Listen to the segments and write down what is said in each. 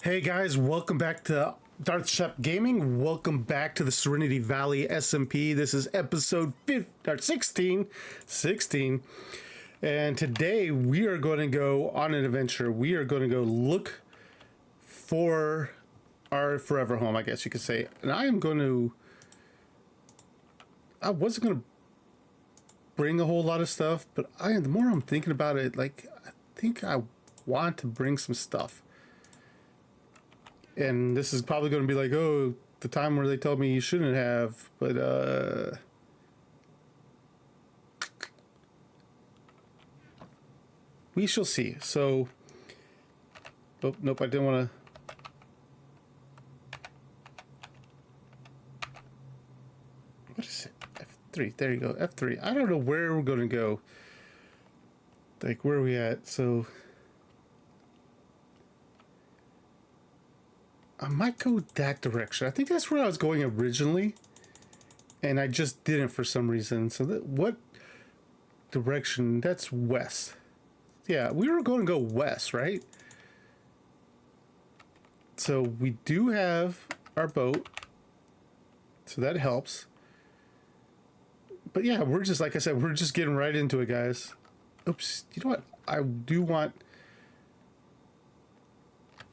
Hey guys, welcome back to Darth Shep Gaming. Welcome back to the Serenity Valley SMP. This is episode 16. And today we are going to go on an adventure. We are going to go look for our forever home, I guess you could say. And I wasn't going to bring a whole lot of stuff, but the more I'm thinking about it, I think I want to bring some stuff. And this is probably going to be like, oh, the time where they told me you shouldn't have, but we shall see. So, oh, nope, I didn't want to. What is it? F3. There you go. F3. I don't know where we're going to go. Like, where are we at? So, I might go that direction. I think that's where I was going originally, and I just didn't for some reason. So what direction? That's west. Yeah, we were going to go west, right? So we do have our boat, so that helps. But yeah, we're just, like I said, we're just getting right into it, guys. Oops, you know what? I do want...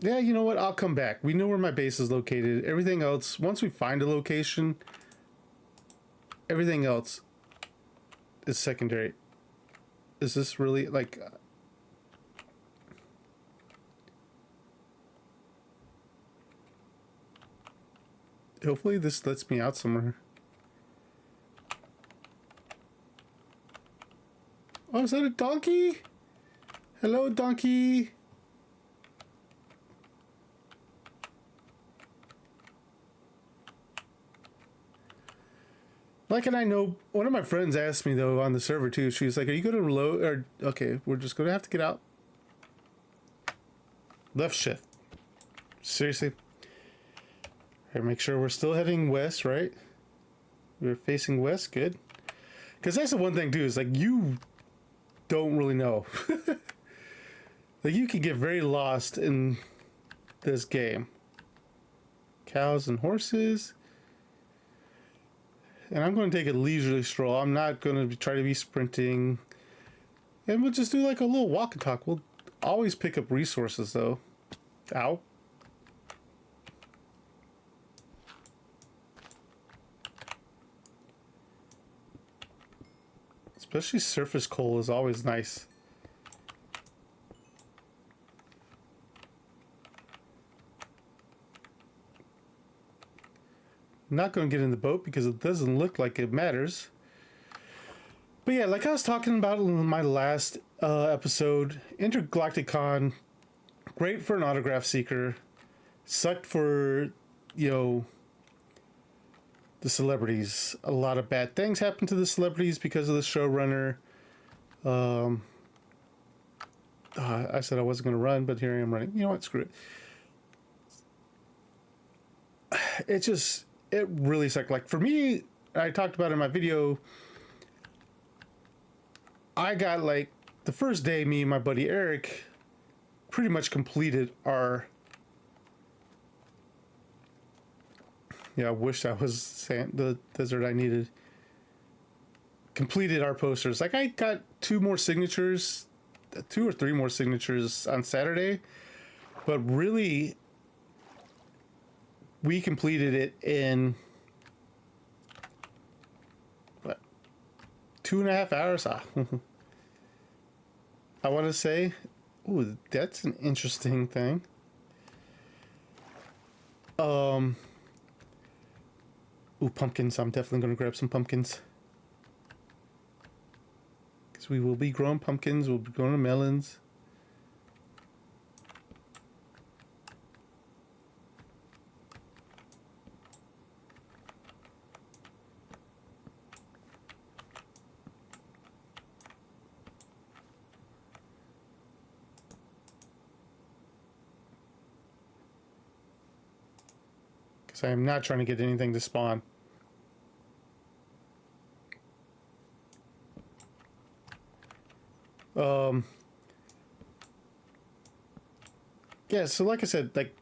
Yeah, you know what? I'll come back. We know where my base is located. Everything else, once we find a location, everything else is secondary. Is this really, like... Hopefully this lets me out somewhere. Oh, is that a donkey? Hello, donkey. Like, and I know one of my friends asked me though on the server too. She's like, "Are you going to reload?" Or okay, we're just going to have to get out. Left shift. Seriously. All right, make sure we're still heading west, right? We're facing west. Good. Because that's the one thing too. Is like you don't really know. Like you can get very lost in this game. Cows and horses. And I'm going to take a leisurely stroll. I'm not going to try to be sprinting. And we'll just do like a little walk and talk. We'll always pick up resources though. Ow. Especially surface coal is always nice. I'm not going to get in the boat because it doesn't look like it matters. But yeah, like I was talking about in my last episode, Intergalactic Con, great for an autograph seeker. Sucked for, you know, the celebrities. A lot of bad things happen to the celebrities because of the showrunner. I said I wasn't going to run, but here I am running. You know what? Screw it. It really sucked. Like for me, I talked about it in my video. I got like the first day, me and my buddy Eric pretty much completed our... Yeah, I wish I was the desert I needed. Completed our posters. Like I got two or three more signatures on Saturday, but really we completed it in what, 2.5 hours. I want to say, ooh, that's an interesting thing. Ooh, pumpkins. I'm definitely going to grab some pumpkins. Because we will be growing pumpkins. We'll be growing melons. Because I am not trying to get anything to spawn. Yeah, so like I said, like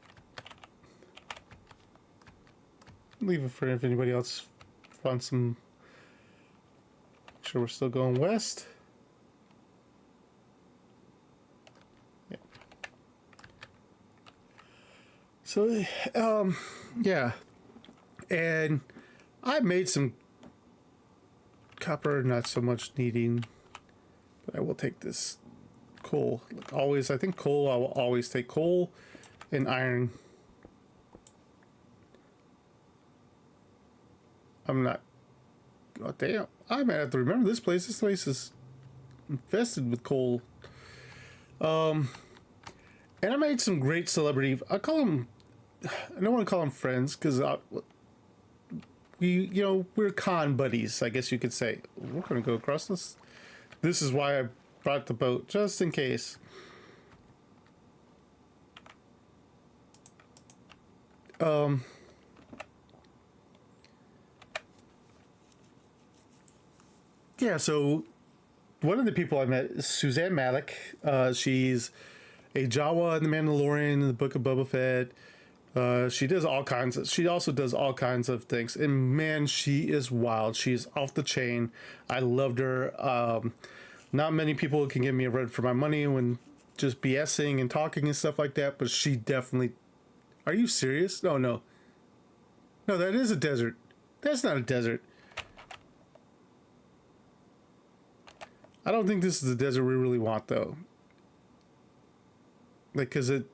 Leave it for if anybody else wants some. Make sure we're still going west. Yeah. So, yeah. And I made some copper, not so much needing, but I will take this coal. Like always, I think coal, I will always take coal and iron. I'm not, oh damn, I might have to remember this place. This place is infested with coal. And I made some great celebrity, I call them, I don't want to call them friends, because we're con buddies, I guess you could say. We're going to go across this. This is why I brought the boat, just in case. Yeah, so one of the people I met is Suzanne Malik. She's a Jawa in The Mandalorian in the Book of Boba Fett. She does all kinds of, she also does all kinds of things, and man, she is wild. She's off the chain. I loved her. Not many people can give me a run for my money when just BSing and talking and stuff like that, but she definitely, are you serious? No, that is a desert. That's not a desert. I don't think this is the desert we really want, though. Like, because it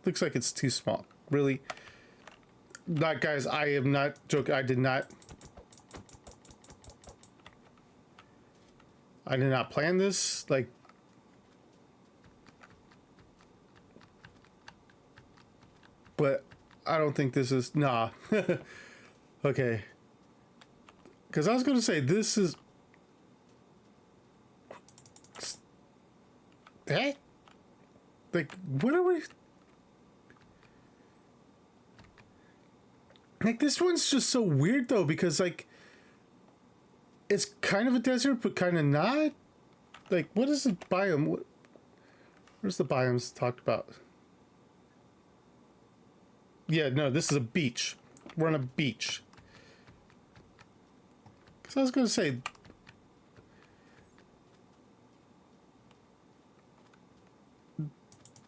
looks like it's too small. Really? Not, guys, I am not joking. I did not plan this. Like, but I don't think this is, nah. Okay. Because I was going to say, this is, that? Like, what are we? Like, this one's just so weird, though, because, like, it's kind of a desert, but kind of not. Like, what is the biome? Where's the biomes talked about? Yeah, no, this is a beach. We're on a beach. Because I was going to say,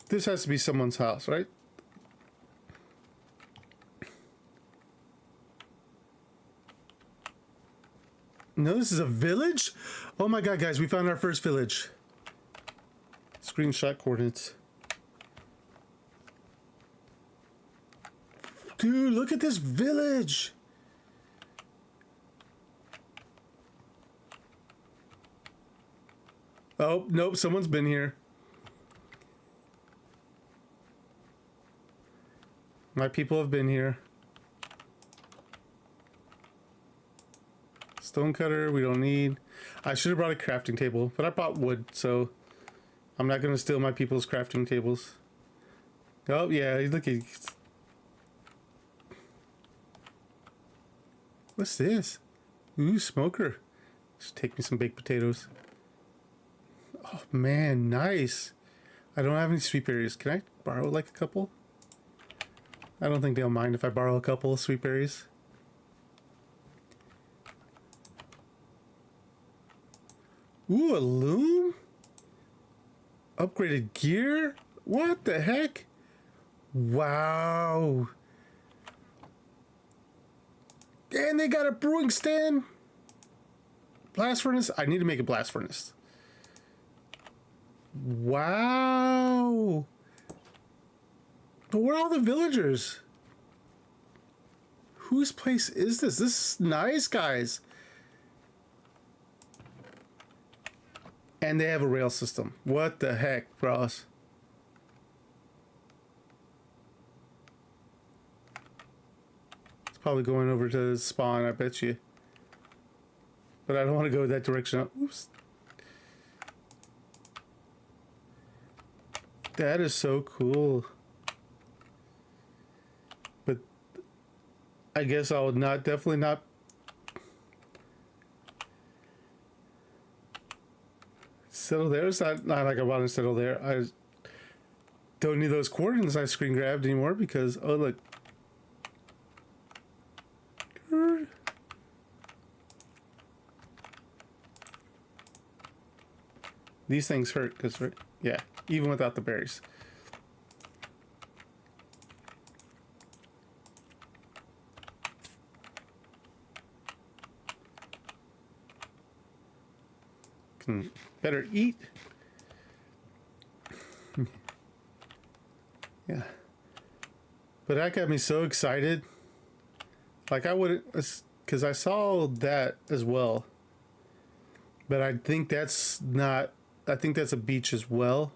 this has to be someone's house, right? No, this is a village? Oh my god, guys, we found our first village. Screenshot coordinates. Dude, look at this village! Oh, nope, someone's been here. My people have been here. Stonecutter, we don't need. I should have brought a crafting table, but I brought wood, so I'm not going to steal my people's crafting tables. Oh, yeah, look at... What's this? Ooh, smoker. Just take me some baked potatoes. Oh, man, nice. I don't have any sweet berries. Can I borrow, like, a couple? I don't think they'll mind if I borrow a couple of sweet berries. Ooh, a loom? Upgraded gear? What the heck? Wow. And they got a brewing stand. Blast furnace? I need to make a blast furnace. Wow. But where are all the villagers? Whose place is this? This is nice, guys. And they have a rail system. What the heck, bros? It's probably going over to the spawn, I bet you. But I don't want to go that direction. Oops. That is so cool. But I guess I would not, definitely not. Settle there. It's not like I want to settle there. I don't need those coordinates I screen grabbed anymore because, oh look. These things hurt because, yeah, even without the berries. Can better eat. Yeah. But that got me so excited. Like I wouldn't, because I saw that as well. But I think that's not, I think that's a beach as well.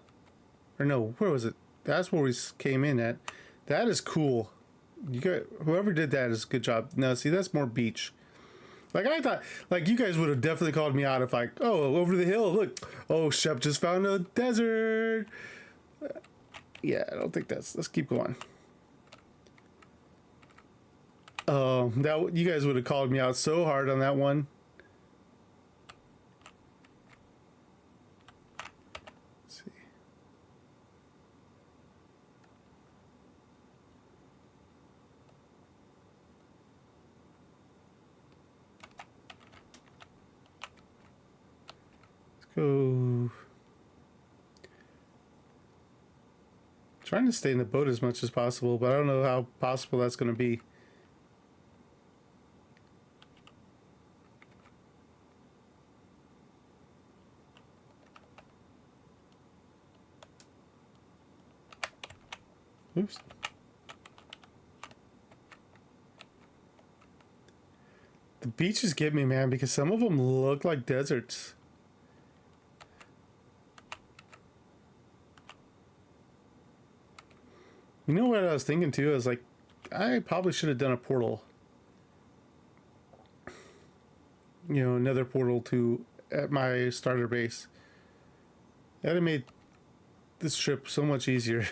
Or no, where was it? That's where we came in at. That is cool. You got, whoever did that is a good job. No, see, that's more beach. Like I thought, like you guys would have definitely called me out if like, oh, over the hill, look, oh, Shep just found a desert. Yeah, I don't think that's. Let's keep going. That you guys would have called me out so hard on that one. Let's see. Let's go. Trying to stay in the boat as much as possible, but I don't know how possible that's going to be. Oops. The beaches get me, man, because some of them look like deserts. You know what I was thinking too? I was like, I probably should have done a portal. You know, another portal to at my starter base. That'd have made this trip so much easier.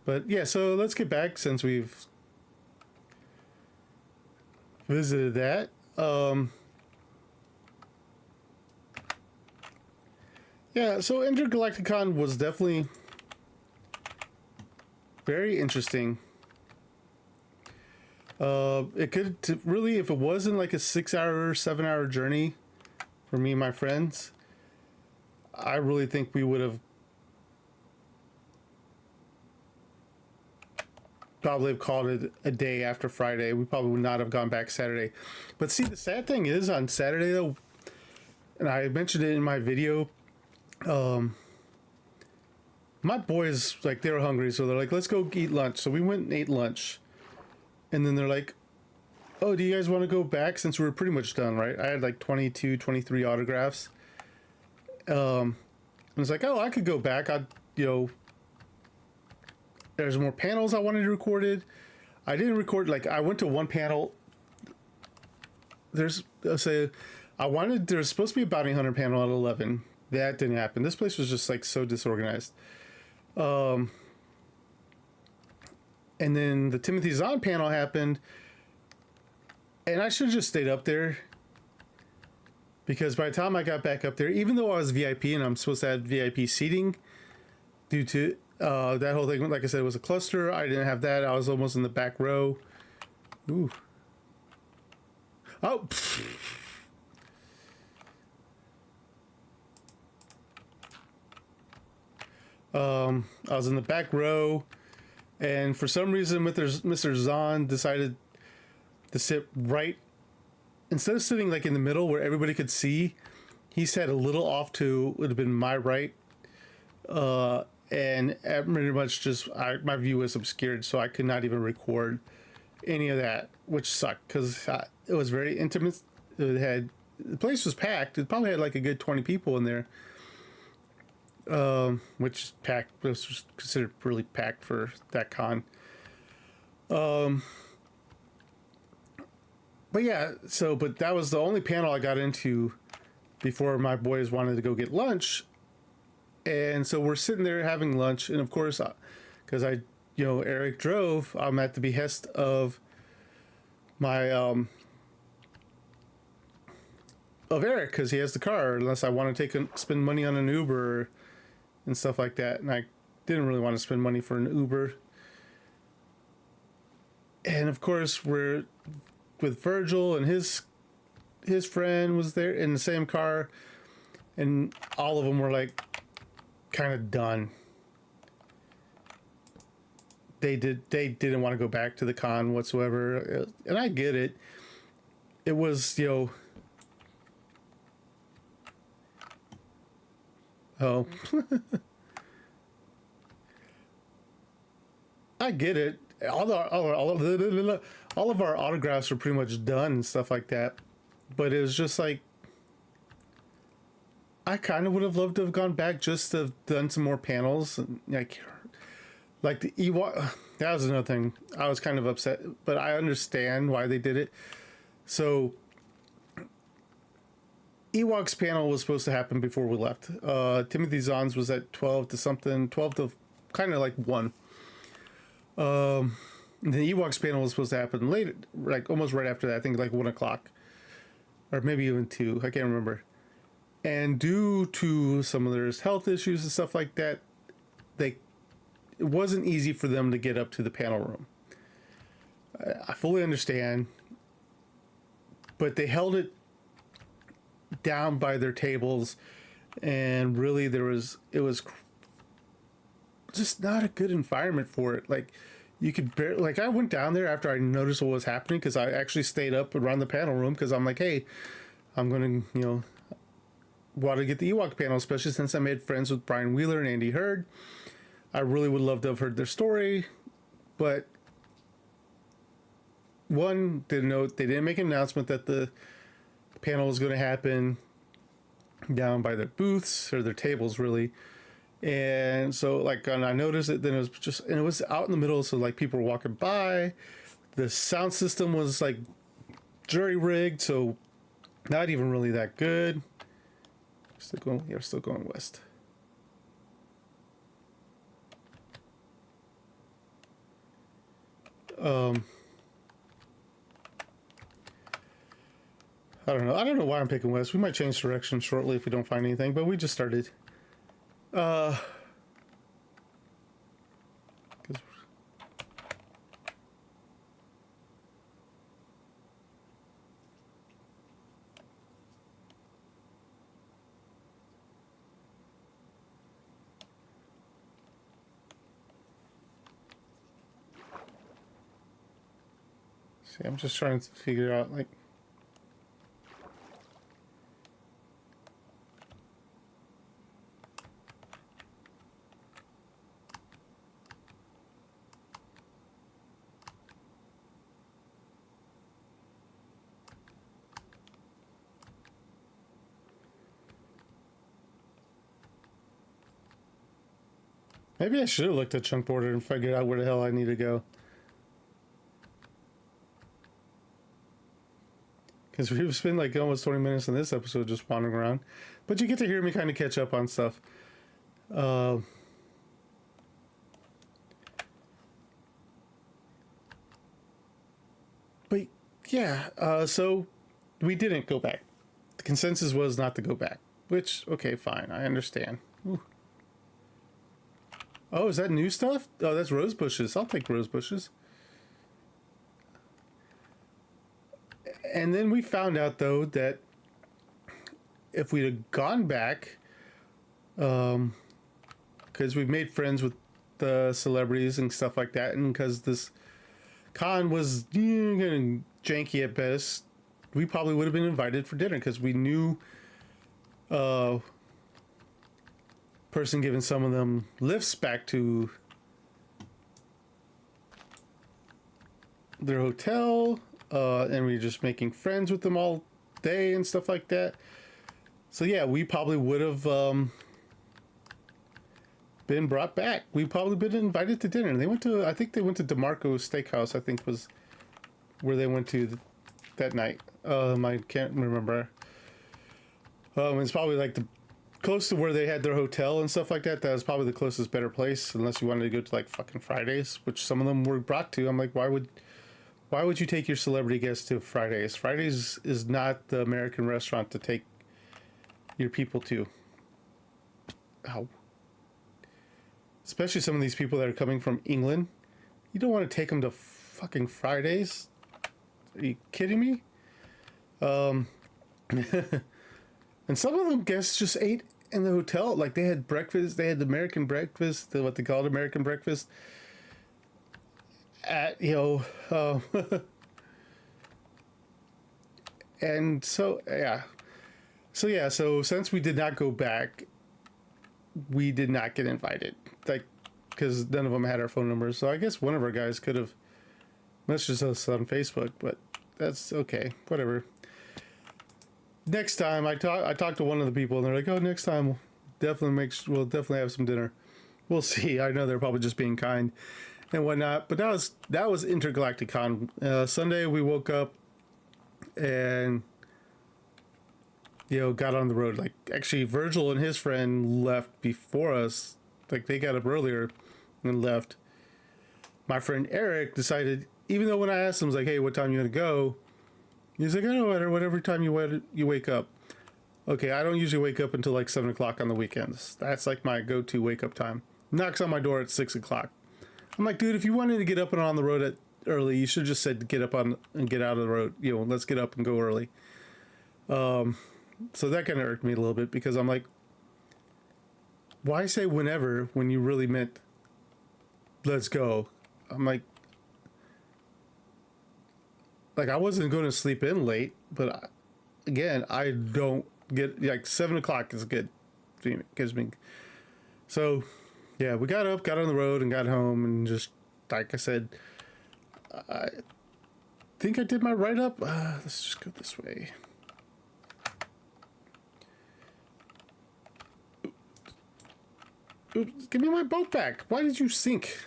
But yeah, so let's get back since we've visited that. Yeah, so Intergalacticon was definitely very interesting. It could really, if it wasn't like a 6-hour, 7-hour journey for me and my friends, I really think we would have probably have called it a day after Friday. We probably would not have gone back Saturday. But see, the sad thing is on Saturday though, and I mentioned it in my video, my boys, like, they were hungry, so they're like, let's go eat lunch. So we went and ate lunch. And then they're like, oh, do you guys want to go back since we were pretty much done, right? I had like 22, 23 autographs. I was like, oh, I could go back. There's more panels I wanted recorded. I didn't record, like, I went to one panel. There's supposed to be a bounty hunter panel at 11. That didn't happen. This place was just like so disorganized. And then the Timothy Zahn panel happened, and I should have just stayed up there, because by the time I got back up there, even though I was VIP and I'm supposed to have VIP seating, due to that whole thing, like I said, it was a cluster. I didn't have that. I was almost in the back row. Ooh. Oh. I was in the back row, and for some reason, Mr. Zahn decided to sit right, instead of sitting like in the middle where everybody could see, he sat a little off to would have been my right, and pretty much just my view was obscured, so I could not even record any of that, which sucked because it was very intimate. The place was packed. It probably had like a good 20 people in there. Which was considered really packed for that con. But yeah, but that was the only panel I got into before my boys wanted to go get lunch. And so we're sitting there having lunch, and of course, because Eric drove, I'm at the behest of my of Eric, because he has the car, unless I want to spend money on an Uber and stuff like that, and I didn't really want to spend money for an Uber. And of course, we're with Virgil and his his friend was there in the same car, and all of them were like kind of done. They didn't want to go back to the con whatsoever, and I get it. It was, oh, I get it. All of our autographs were pretty much done and stuff like that, but it was just like I kind of would have loved to have gone back just to have done some more panels, and like the Ewok. That was another thing. I was kind of upset, but I understand why they did it. So Ewok's panel was supposed to happen before we left. Timothy Zahn's was at 12 to something, 12 to kind of like 1. The Ewok's panel was supposed to happen later, like almost right after that. I think like 1 o'clock, or maybe even 2. I can't remember. And due to some of their health issues and stuff like that, it wasn't easy for them to get up to the panel room. I fully understand, but they held it down by their tables, and really it was just not a good environment for it. Like, you could barely, like, I went down there after I noticed what was happening, because I actually stayed up around the panel room, because I'm like, hey, I'm gonna want to get the Ewok panel, especially since I made friends with Brian Wheeler and Andy Hurd. I really would love to have heard their story, but one, they didn't make an announcement that the panel was going to happen down by their booths or their tables, really. And so, like, and I noticed it, then it was just, and it was out in the middle, so like people were walking by. The sound system was like jury rigged, so not even really that good. We're still going west. I don't know. I don't know why I'm picking west. We might change direction shortly if we don't find anything, but we just started. Cause see, I'm just trying to figure out, like, maybe I should have looked at chunk border and figured out where the hell I need to go. Because we've spent like almost 20 minutes in this episode just wandering around. But you get to hear me kind of catch up on stuff. But yeah, so we didn't go back. The consensus was not to go back. Which, okay, fine. I understand. Ooh. Oh, is that new stuff? Oh, that's rose bushes. I'll take rose bushes. And then we found out, though, that if we'd have gone back, because we've made friends with the celebrities and stuff like that, and because this con was janky at best, we probably would have been invited for dinner, because we knew person giving some of them lifts back to their hotel, and we were just making friends with them all day and stuff like that. So yeah, we probably would have been brought back. We probably been invited to dinner. They went to, I think they went to DeMarco's Steakhouse, I think was where they went to that night. I can't remember. It's probably like the close to where they had their hotel and stuff like that. That was probably the closest better place, unless you wanted to go to like fucking Fridays, which some of them were brought to. I'm like, why would you take your celebrity guests to Fridays? Fridays is not the American restaurant to take your people to. Ow. Especially some of these people that are coming from England. You don't want to take them to fucking Fridays? Are you kidding me? And some of them guests just ate in the hotel. Like they had breakfast, they had the American breakfast, what they called American breakfast. At and so so since we did not go back, we did not get invited. Like because none of them had our phone numbers. So I guess one of our guys could have messaged us on Facebook, but that's okay. Whatever. Next time I talked to one of the people and they're like, "Oh, next time we'll definitely have some dinner." We'll see. I know they're probably just being kind and whatnot, but that was Intergalactic Con. Sunday we woke up and got on the road. Like actually, Virgil and his friend left before us. Like they got up earlier and left. My friend Eric decided, even though when I asked him, I was like, "Hey, what time you gonna go?" He's like, "I don't matter. Whatever time you wake up." Okay, I don't usually wake up until like 7 o'clock on the weekends. That's like my go-to wake up time. Knocks on my door at 6 o'clock. I'm like, dude, if you wanted to get up and on the road early, you should have just said get up on and get out of the road. Let's get up and go early. So that kind of irked me a little bit because I'm like, why say whenever when you really meant let's go? I'm like I wasn't going to sleep in late, but again, I don't get like 7 o'clock is good. Gives me. So yeah, we got up, got on the road, and got home, and just like I said, I think I did my write up. Let's just go this way. Oops, give me my boat back. Why did you sink?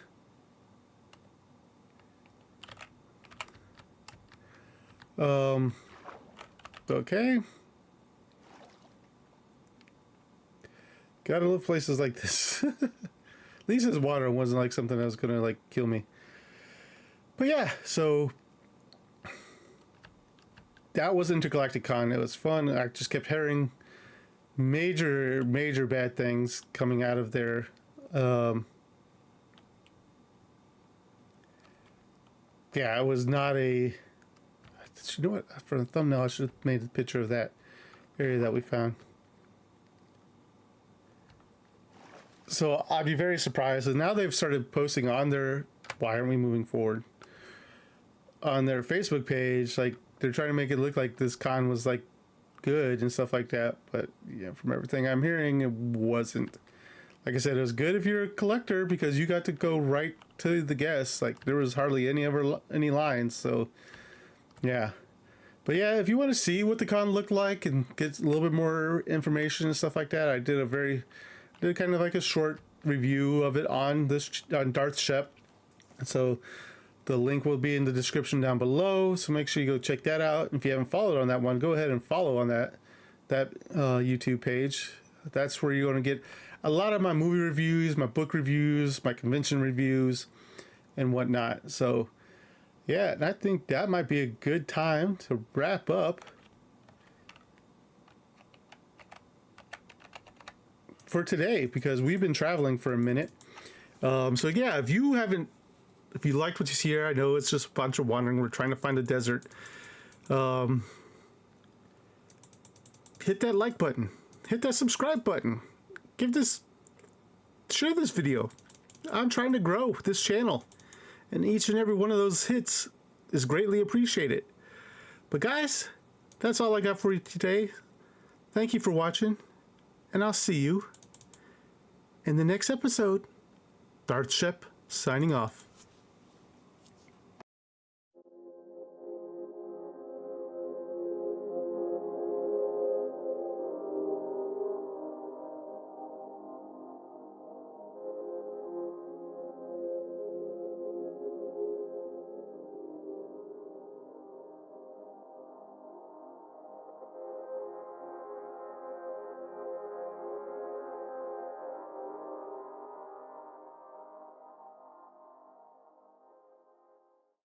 Okay. Gotta live places like this. At least his water wasn't like something that was gonna like kill me. But yeah, so that was Intergalactic Con. It was fun. I just kept hearing major bad things coming out of there. Yeah, it was not a. You know what? For the thumbnail, I should have made a picture of that area that we found. So I'd be very surprised. And now they've started posting on their "Why aren't we moving forward?" on their Facebook page. Like they're trying to make it look like this con was like good and stuff like that. But from everything I'm hearing, it wasn't. Like I said, it was good if you're a collector because you got to go right to the guests. Like there was hardly any lines. So yeah. But yeah, if you want to see what the con looked like and get a little bit more information and stuff like that, I did kind of like a short review of it on Darth Shep. So the link will be in the description down below. So make sure you go check that out. If you haven't followed on that one, go ahead and follow on that YouTube page. That's where you're going to get a lot of my movie reviews, my book reviews, my convention reviews, and whatnot. So yeah, and I think that might be a good time to wrap up for today because we've been traveling for a minute. So yeah, if you liked what you see here, I know it's just a bunch of wandering. We're trying to find a desert. Hit that like button. Hit that subscribe button. Share this video. I'm trying to grow this channel. And each and every one of those hits is greatly appreciated. But guys, that's all I got for you today. Thank you for watching. And I'll see you in the next episode. Darth Shep signing off.